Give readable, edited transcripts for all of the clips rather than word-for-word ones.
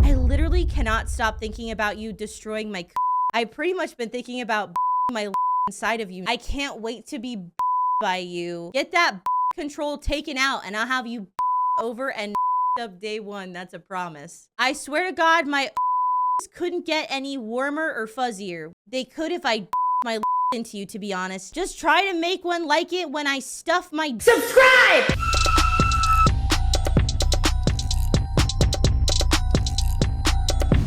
I literally cannot stop thinking about you destroying my I pretty much been thinking about my inside of you. I can't wait to be by you. Get that control taken out and I'll have you over and up day one. That's a promise. I swear to God, my couldn't get any warmer or fuzzier. They could if I my into you, to be honest. Just try to make one like it when I stuff my subscribe.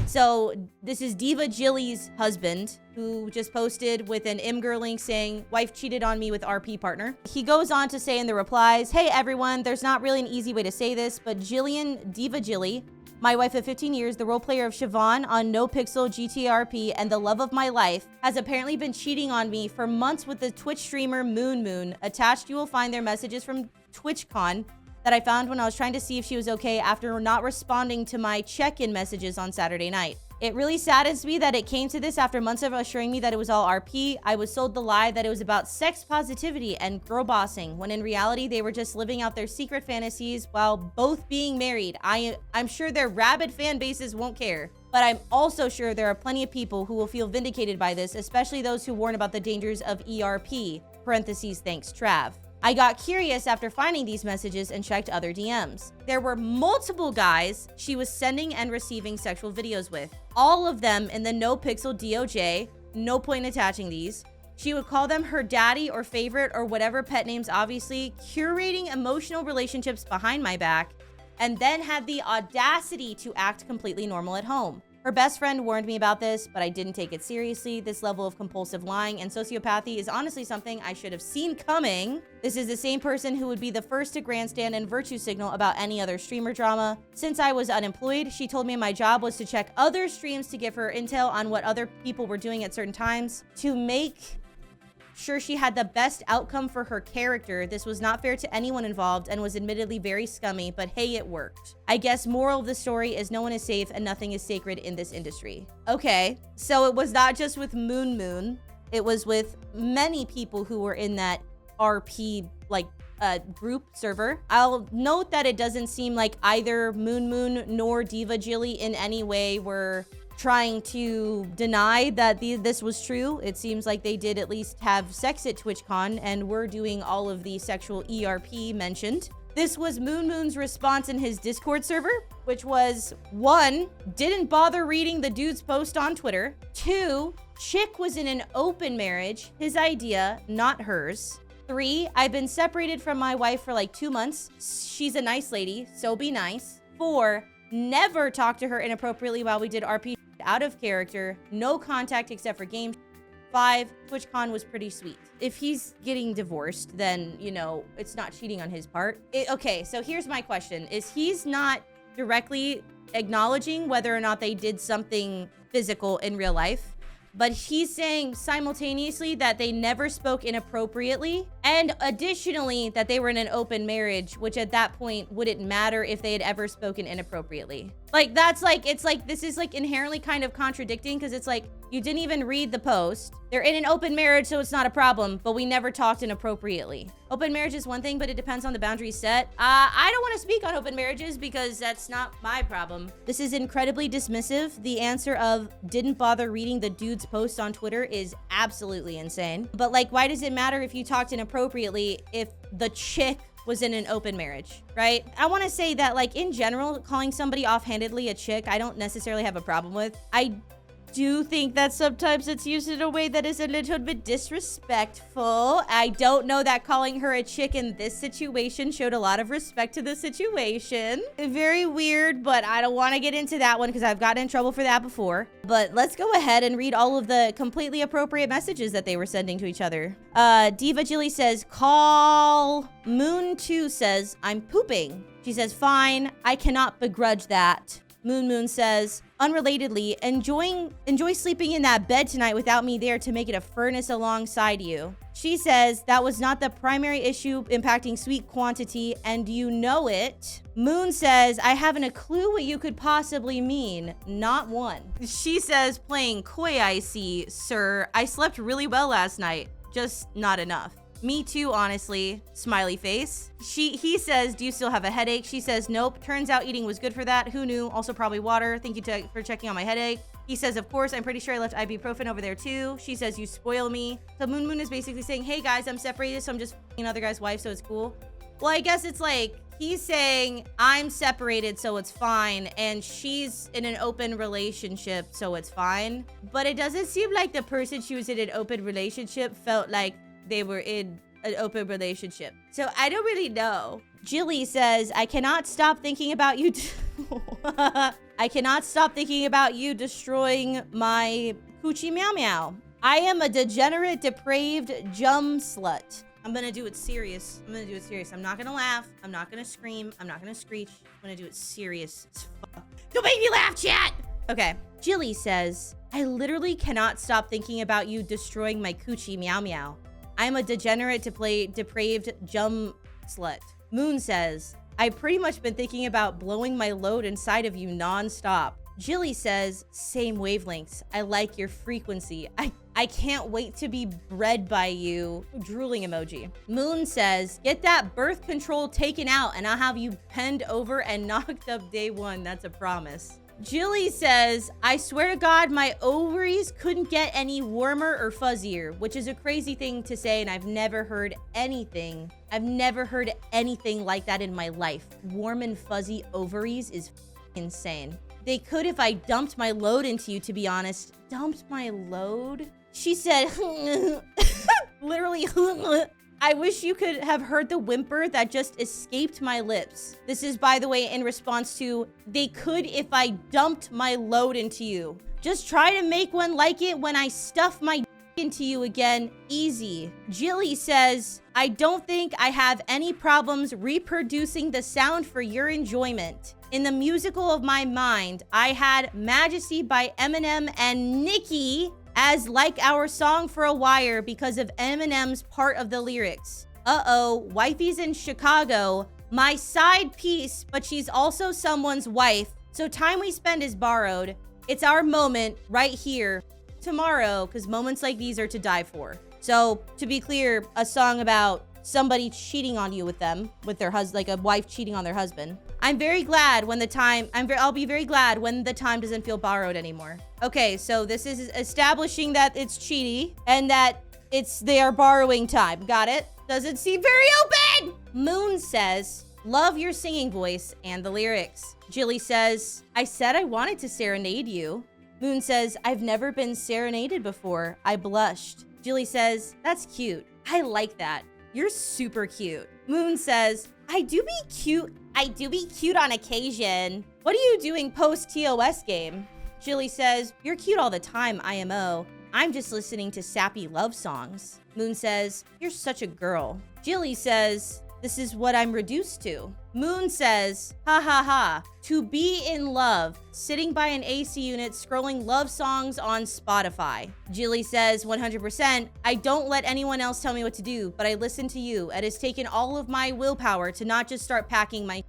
So this is DivaJilly's husband, who just posted with an Imgur link saying, wife cheated on me with RP partner. He goes on to say in the replies, hey everyone, there's not really an easy way to say this, but DivaJilly, my wife of 15 years, the role player of Siobhan on No Pixel GTARP and the love of my life, has apparently been cheating on me for months with the Twitch streamer MoonMoon. Attached, you will find their messages from TwitchCon that I found when I was trying to see if she was okay after not responding to my check-in messages on Saturday night. It really saddens me that it came to this after months of assuring me that it was all RP. I was sold the lie that it was about sex positivity and girl bossing, when in reality, they were just living out their secret fantasies while both being married. I'm sure their rabid fan bases won't care, but I'm also sure there are plenty of people who will feel vindicated by this, especially those who warn about the dangers of ERP, parentheses, thanks, Trav. I got curious after finding these messages and checked other DMs. There were multiple guys she was sending and receiving sexual videos with, all of them in the No Pixel DOJ, no point in attaching these. She would call them her daddy or favorite or whatever pet names, obviously, curating emotional relationships behind my back, and then had the audacity to act completely normal at home. Her best friend warned me about this, but I didn't take it seriously. This level of compulsive lying and sociopathy is honestly something I should have seen coming. This is the same person who would be the first to grandstand and virtue signal about any other streamer drama. Since I was unemployed, she told me my job was to check other streams to give her intel on what other people were doing at certain times to make sure she had the best outcome for her character. This was not fair to anyone involved and was admittedly very scummy, but hey, it worked. I guess moral of the story is no one is safe and nothing is sacred in this industry. Okay, so it was not just with MoonMoon, it was with many people who were in that RP group server. I'll note that it doesn't seem like either MoonMoon nor DivaJilly in any way were trying to deny that this was true. It seems like they did at least have sex at TwitchCon and were doing all of the sexual ERP mentioned. This was MoonMoon's response in his Discord server, which was 1, didn't bother reading the dude's post on Twitter. 2, chick was in an open marriage, his idea, not hers. 3, I've been separated from my wife for like 2 months. She's a nice lady, so be nice. 4, never talked to her inappropriately while we did RP, out of character, no contact except for game. 5, TwitchCon was pretty sweet. If he's getting divorced, then, you know, it's not cheating on his part. Okay, so here's my question. Is he's not directly acknowledging whether or not they did something physical in real life, but he's saying simultaneously that they never spoke inappropriately, and additionally that they were in an open marriage, which at that point wouldn't matter if they had ever spoken inappropriately. Like, that's like, it's like, this is like inherently kind of contradicting, because it's like, you didn't even read the post. They're in an open marriage, so it's not a problem, but we never talked inappropriately. Open marriage is one thing, but it depends on the boundaries set. I don't want to speak on open marriages because that's not my problem. This is incredibly dismissive. The answer of didn't bother reading the dude's post on Twitter is absolutely insane. But like, why does it matter if you talked inappropriately if the chick was in an open marriage, right? I want to say that, like, in general, calling somebody offhandedly a chick, I don't necessarily have a problem with. I do think that sometimes it's used in a way that is a little bit disrespectful. I don't know that calling her a chick in this situation showed a lot of respect to the situation. Very weird, but I don't want to get into that one because I've gotten in trouble for that before. But let's go ahead and read all of the completely appropriate messages that they were sending to each other. DivaJilly says, call. Moon2 says, I'm pooping. She says, fine, I cannot begrudge that. MoonMoon says, unrelatedly, enjoy sleeping in that bed tonight without me there to make it a furnace alongside you. She says, that was not the primary issue impacting sweet quantity, and you know it. Moon says, I haven't a clue what you could possibly mean. Not one. She says, playing coy I see, sir. I slept really well last night, just not enough. Me too, honestly. Smiley face. He says, do you still have a headache? She says, nope. Turns out eating was good for that. Who knew? Also probably water. Thank you for checking on my headache. He says, of course, I'm pretty sure I left ibuprofen over there too. She says, you spoil me. So MoonMoon is basically saying, hey guys, I'm separated, so I'm just f***ing another guy's wife, so it's cool. Well, I guess it's like, he's saying, I'm separated, so it's fine, and she's in an open relationship, so it's fine. But it doesn't seem like the person she was in an open relationship felt like they were in an open relationship. So I don't really know. Jilly says, I cannot stop thinking about you. I cannot stop thinking about you destroying my coochie meow meow. I am a degenerate, depraved jum slut. I'm gonna do it serious. I'm not gonna laugh. I'm not gonna scream. I'm not gonna screech. I'm gonna do it serious as fuck. Don't make me laugh, chat! Okay. Jilly says, I literally cannot stop thinking about you destroying my coochie meow meow. I am a degenerate, depraved jum slut. Moon says, I've pretty much been thinking about blowing my load inside of you nonstop. Jilly says, same wavelengths. I like your frequency. I can't wait to be bred by you. Drooling emoji. Moon says, get that birth control taken out and I'll have you penned over and knocked up day one. That's a promise. Jilly says, I swear to God, my ovaries couldn't get any warmer or fuzzier, which is a crazy thing to say, and I've never heard anything like that in my life. Warm and fuzzy ovaries is insane. They could if I dumped my load into you, to be honest. Dumped my load? She said, literally, I wish you could have heard the whimper that just escaped my lips. This is, by the way, in response to, they could if I dumped my load into you. Just try to make one like it when I stuff my into you again. Easy. Jilly says, I don't think I have any problems reproducing the sound for your enjoyment. In the musical of my mind, I had Majesty by Eminem and Nicki as like our song for a wire because of Eminem's part of the lyrics. Uh-oh, wifey's in Chicago, my side piece, but she's also someone's wife. So time we spend is borrowed. It's our moment right here tomorrow, because moments like these are to die for. So to be clear, a song about somebody cheating on you with them, with their husband, like a wife cheating on their husband. I'll be very glad when the time doesn't feel borrowed anymore. Okay, so this is establishing that it's cheaty and that they are borrowing time. Got it? Doesn't seem very open. Moon says, love your singing voice and the lyrics. Jilly says, I said I wanted to serenade you. Moon says, I've never been serenaded before. I blushed. Jilly says, that's cute. I like that. You're super cute. Moon says, I do be cute on occasion. What are you doing post-TOS game? Jilly says, you're cute all the time, IMO. I'm just listening to sappy love songs. Moon says, you're such a girl. Jilly says, this is what I'm reduced to. Moon says, ha ha ha, to be in love, sitting by an AC unit scrolling love songs on Spotify. Jilly says, 100%, I don't let anyone else tell me what to do, but I listen to you. It has taken all of my willpower to not just start packing my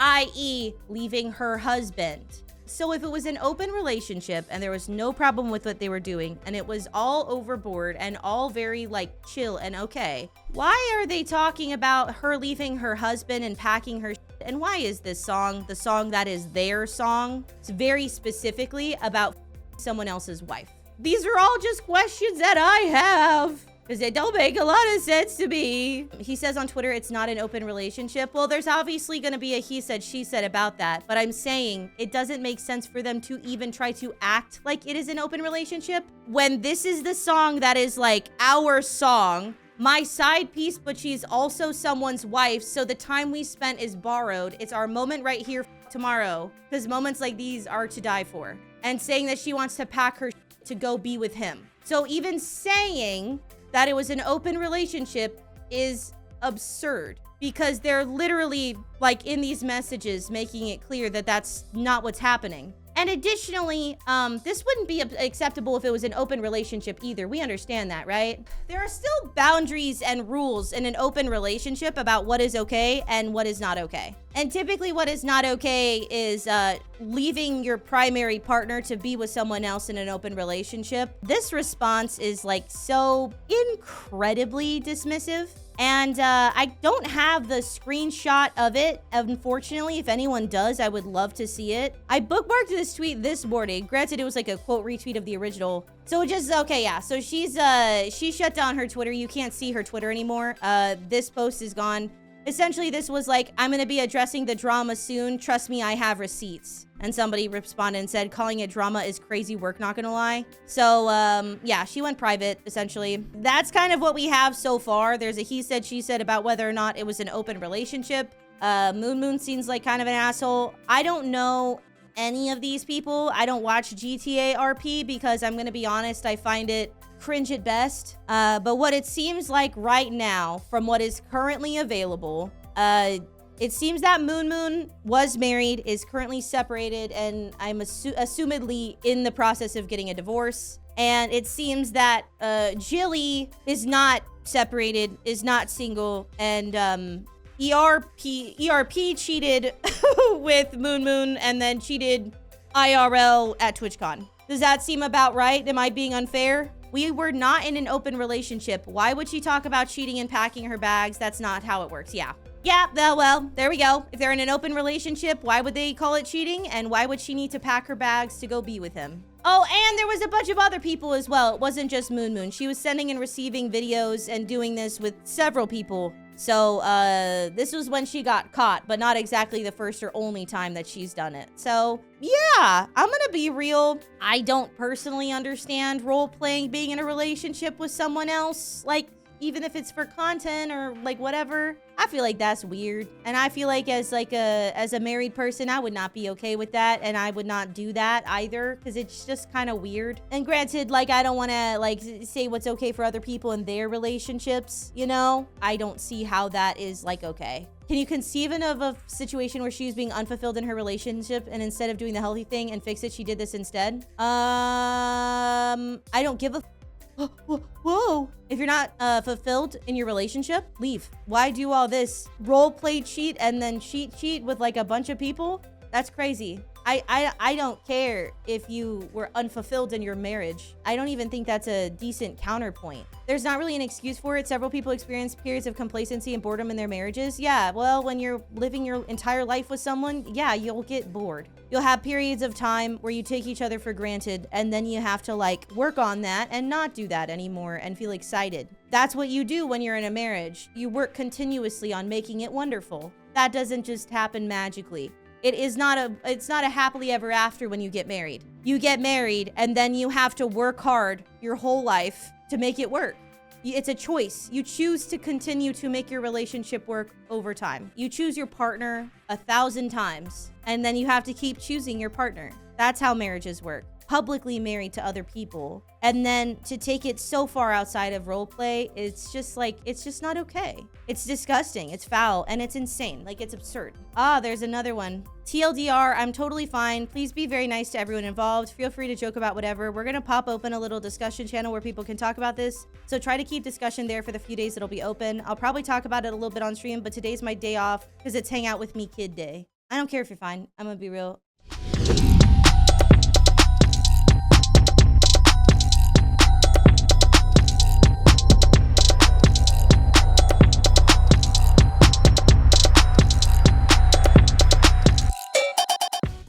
i.e. leaving her husband. So if it was an open relationship and there was no problem with what they were doing and it was all overboard and all very like chill and okay, why are they talking about her leaving her husband and packing her and why is this song the song that is their song? It's very specifically about someone else's wife. These are all just questions that I have, because they don't make a lot of sense to me. He says on Twitter it's not an open relationship. Well, there's obviously going to be a he said, she said about that. But I'm saying it doesn't make sense for them to even try to act like it is an open relationship when this is the song that is like our song, my side piece, but she's also someone's wife. So the time we spent is borrowed. It's our moment right here tomorrow, because moments like these are to die for. And saying that she wants to pack her to go be with him. So even saying that it was an open relationship is absurd, because they're literally like in these messages making it clear that that's not what's happening. And additionally, this wouldn't be acceptable if it was an open relationship either. We understand that, right? There are still boundaries and rules in an open relationship about what is okay and what is not okay. And typically what is not okay is leaving your primary partner to be with someone else in an open relationship. This response is like so incredibly dismissive. And I don't have the screenshot of it. Unfortunately, if anyone does, I would love to see it. I bookmarked this tweet this morning. Granted, it was like a quote retweet of the original. So just, okay, yeah. So she shut down her Twitter. You can't see her Twitter anymore. This post is gone. Essentially, this was like, I'm going to be addressing the drama soon. Trust me, I have receipts. And somebody responded and said, calling it drama is crazy work, not gonna lie. So, yeah, she went private, essentially. That's kind of what we have so far. There's a he said, she said about whether or not it was an open relationship. MoonMoon seems like kind of an asshole. I don't know any of these people. I don't watch GTARP because I'm gonna be honest, I find it cringe at best. But what it seems like right now, from what is currently available, it seems that MoonMoon was married, is currently separated, and I'm assumedly in the process of getting a divorce. And it seems that Jilly is not separated, is not single, and ERP cheated with MoonMoon and then cheated IRL at TwitchCon. Does that seem about right? Am I being unfair? We were not in an open relationship. Why would she talk about cheating and packing her bags? That's not how it works. Yeah. Yeah, well, there we go. If they're in an open relationship, why would they call it cheating? And why would she need to pack her bags to go be with him? Oh, and there was a bunch of other people as well. It wasn't just MoonMoon. She was sending and receiving videos and doing this with several people. So, this was when she got caught, but not exactly the first or only time that she's done it. So, yeah, I'm gonna be real. I don't personally understand role-playing being in a relationship with someone else. Like, even if it's for content or like whatever, I feel like that's weird. And I feel like as a married person, I would not be okay with that. And I would not do that either, because it's just kind of weird. And granted, like, I don't want to like say what's okay for other people in their relationships, you know? I don't see how that is like okay. Can you conceive of a situation where she's being unfulfilled in her relationship and instead of doing the healthy thing and fix it, she did this instead? I don't give a whoa. If you're not fulfilled in your relationship, leave. Why do all this role play cheat and then cheat with like a bunch of people? That's crazy. I don't care if you were unfulfilled in your marriage. I don't even think that's a decent counterpoint. There's not really an excuse for it. Several people experience periods of complacency and boredom in their marriages. Yeah, well, when you're living your entire life with someone, yeah, you'll get bored. You'll have periods of time where you take each other for granted, and then you have to like work on that and not do that anymore and feel excited. That's what you do when you're in a marriage. You work continuously on making it wonderful. That doesn't just happen magically. It's not a happily ever after when you get married. You get married and then you have to work hard your whole life to make it work. It's a choice. You choose to continue to make your relationship work over time. You choose your partner 1,000 times and then you have to keep choosing your partner. That's how marriages work. Publicly married to other people. And then to take it so far outside of roleplay, it's just not okay. It's disgusting, it's foul, and it's insane. Like, it's absurd. Ah, there's another one. TLDR, I'm totally fine. Please be very nice to everyone involved. Feel free to joke about whatever. We're gonna pop open a little discussion channel where people can talk about this. So try to keep discussion there for the few days it'll be open. I'll probably talk about it a little bit on stream, but today's my day off because it's hang out with me kid day. I don't care if you're fine. I'm gonna be real.